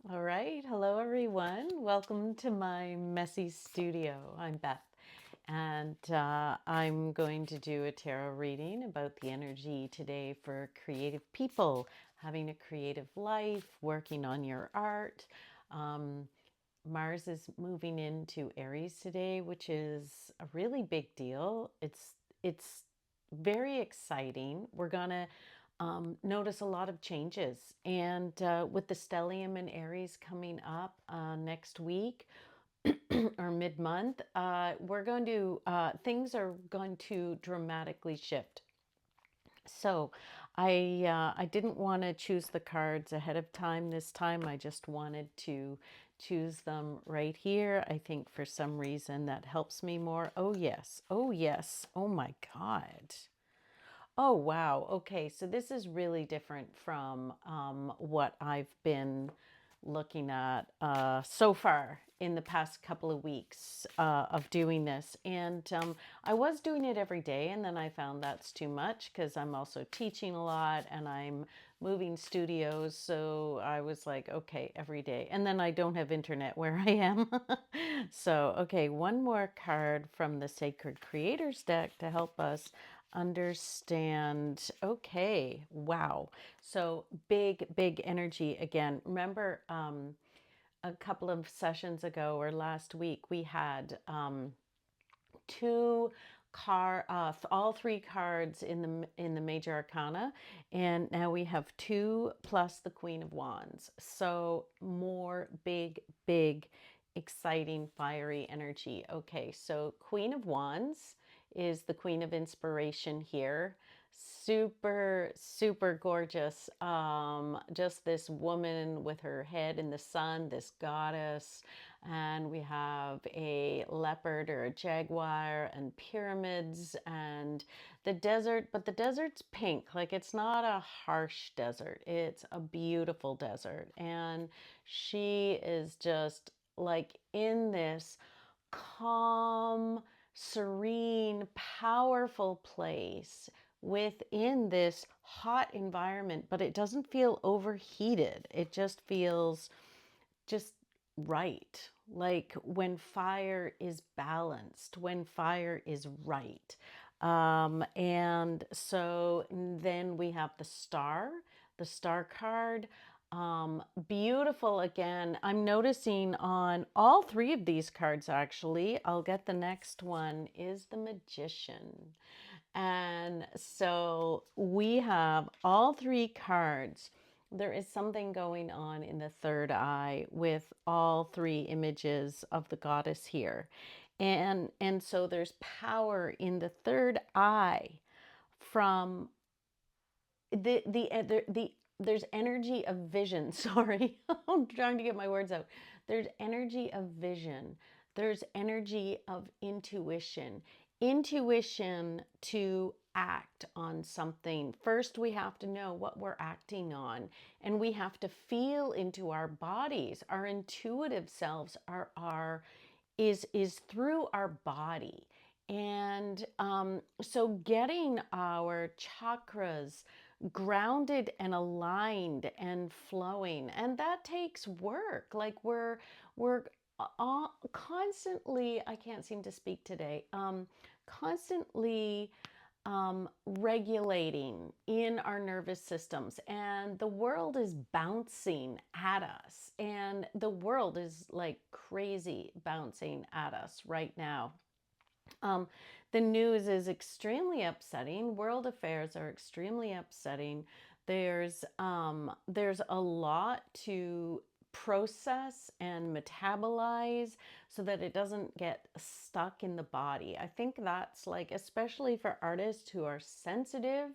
All right. Hello, everyone. Welcome to my messy studio. I'm Beth, and I'm going to do a tarot reading about the energy today for creative people, having a creative life, working on your art. Um, Mars is moving into Aries today, which is a really big deal. It's very exciting. We're gonna notice a lot of changes, and with the stellium in Aries coming up next week or mid-month, we're going to things are going to dramatically shift. So I didn't want to choose the cards ahead of time this time. I just wanted to choose them right here. I think for some reason that helps me more. Oh, yes. Oh, yes. Oh, my God. Oh, wow. Okay, so this is really different from what I've been looking at so far in the past couple of weeks of doing this. And I was doing it every day, and then I found that's too much because I'm also teaching a lot and I'm moving studios. So I was like, okay, every day. And then I don't have internet where I am. So, okay, one more card from the Sacred Creators deck to help us understand. Okay, wow. So big energy again. Remember, a couple of sessions ago or last week, we had two all three cards in the major arcana, and now we have two plus the Queen of Wands. So more big exciting fiery energy. Okay, so Queen of Wands is the queen of inspiration here. Super gorgeous. Just this woman with her head in the sun, this goddess. And we have a leopard or a jaguar and pyramids and the desert, but the desert's pink. Like, it's not a harsh desert, it's a beautiful desert. And she is just like in this calm, serene, powerful place within this hot environment, but it doesn't feel overheated. It just feels just right. Like when fire is balanced, when fire is right. And so then we have the star card. Beautiful again. I'm noticing on all three of these cards, actually. I'll get the next one is the Magician. And so we have all three cards. There is something going on in the third eye with all three images of the goddess here. And so there's power in the third eye from the there's energy of vision. Sorry, I'm trying to get my words out. There's energy of vision. There's energy of intuition. Intuition to act on something. First, we have to know what we're acting on, and we have to feel into our bodies. Our intuitive selves is through our body. And so getting our chakras grounded and aligned and flowing, and that takes work. Like we're constantly, I can't seem to speak today, constantly regulating in our nervous systems, and the world is bouncing at us, and the world is like crazy bouncing at us right now. um, the news is extremely upsetting. World affairs are extremely upsetting. There's a lot to process and metabolize so that it doesn't get stuck in the body. I think that's like, especially for artists who are sensitive,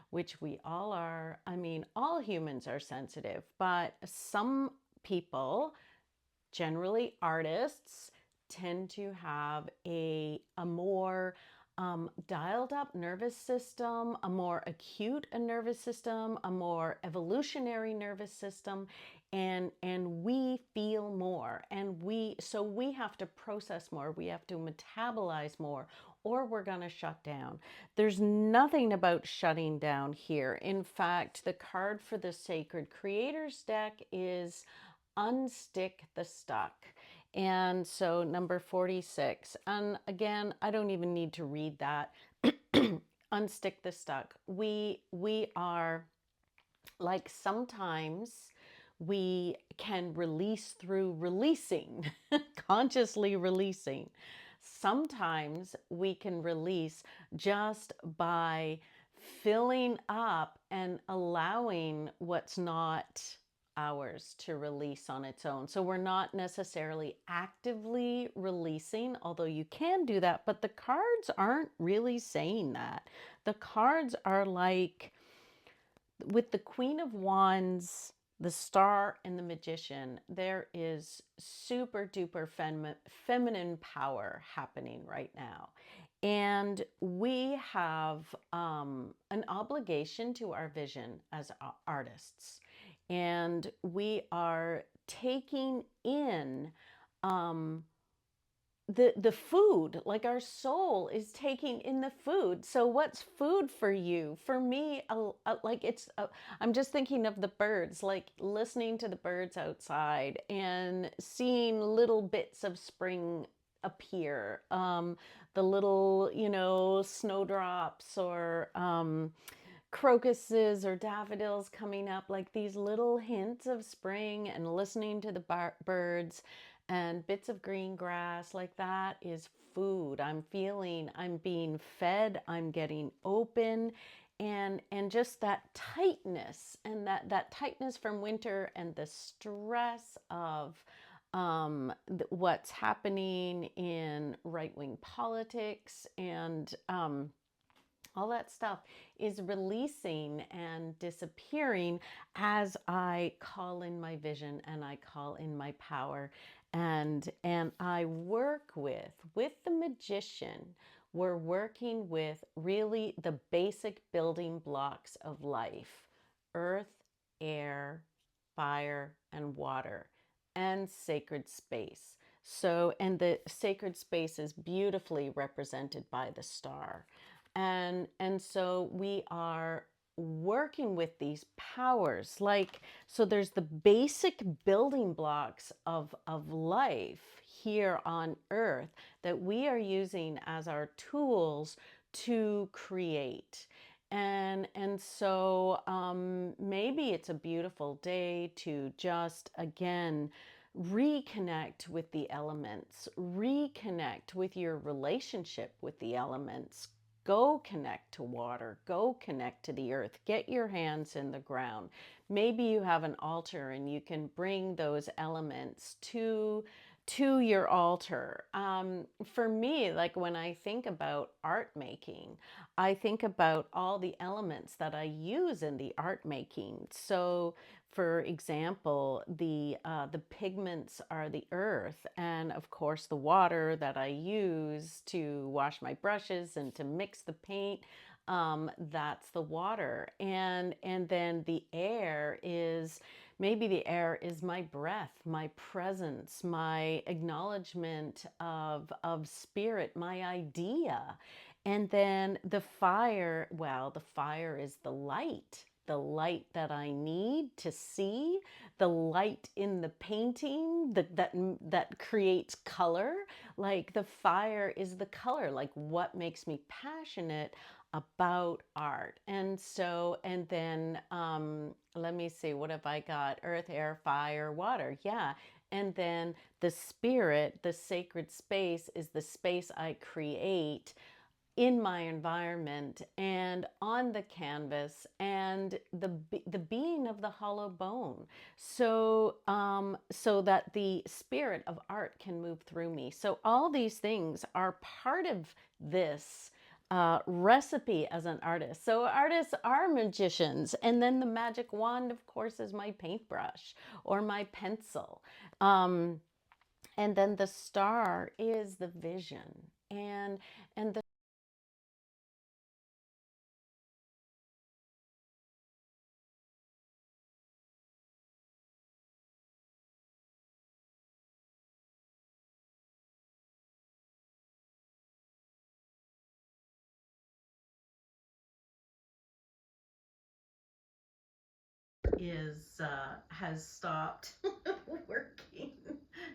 which we all are. I mean, all humans are sensitive, but some people, generally artists, tend to have a more dialed up nervous system, a more acute a nervous system, a more evolutionary nervous system, and we feel more, and we have to process more, we have to metabolize more, or we're going to shut down. There's nothing about shutting down here. In fact, the card for the Sacred Creators deck is unstick the stuck. And so number 46, and again, I don't even need to read that. Unstick the stuck. We are like, sometimes we can release through releasing, consciously releasing. Sometimes we can release just by filling up and allowing what's not ours to release on its own. So we're not necessarily actively releasing, although you can do that, but the cards aren't really saying that. The cards are like, with the Queen of Wands, the Star, and the Magician, there is super duper feminine power happening right now. And we have an obligation to our vision as artists. And we are taking in the food, like our soul is taking in the food. So what's food for you? For me, like I'm just thinking of the birds, like listening to the birds outside and seeing little bits of spring appear, the little, snowdrops, or crocuses or daffodils coming up, like these little hints of spring, and listening to the birds and bits of green grass. Like, that is food. I'm feeling I'm being fed, I'm getting open, and just that tightness, and that tightness from winter, and the stress of what's happening in right-wing politics, and all that stuff is releasing and disappearing as I call in my vision and I call in my power. And I work with the Magician. We're working with really the basic building blocks of life: earth, air, fire, and water, and sacred space. So, and the sacred space is beautifully represented by the star. And so we are working with these powers, like, so there's the basic building blocks of life here on earth that we are using as our tools to create. And so maybe it's a beautiful day to just, again, reconnect with the elements, reconnect with your relationship with the elements. Go connect to water, go connect to the earth, get your hands in the ground. Maybe you have an altar and you can bring those elements to your altar. For me, like, when I think about art making, I think about all the elements that I use in the art making. So, for example, the pigments are the earth, and of course the water that I use to wash my brushes and to mix the paint. That's the water, and then the air is, maybe the air is my breath, my presence, my acknowledgement of spirit, my idea. And then the fire, well, the fire is the light that I need to see, the light in the painting that creates color. Like, the fire is the color, like what makes me passionate about art. And so, and then let me see, what have I got? Earth, air, fire, water. Yeah. And then the spirit, the sacred space, is the space I create in my environment and on the canvas, and the being of the hollow bone, so so that the spirit of art can move through me. So all these things are part of this recipe as an artist. So artists are magicians, and then the magic wand, of course, is my paintbrush or my pencil. And then the star is the vision, and the is has stopped. working.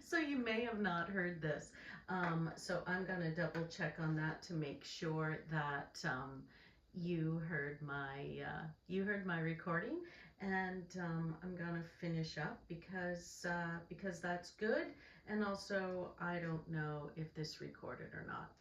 So you may have not heard this. So I'm going to double check on that to make sure that you heard my recording, and I'm going to finish up because that's good, and also I don't know if this recorded or not.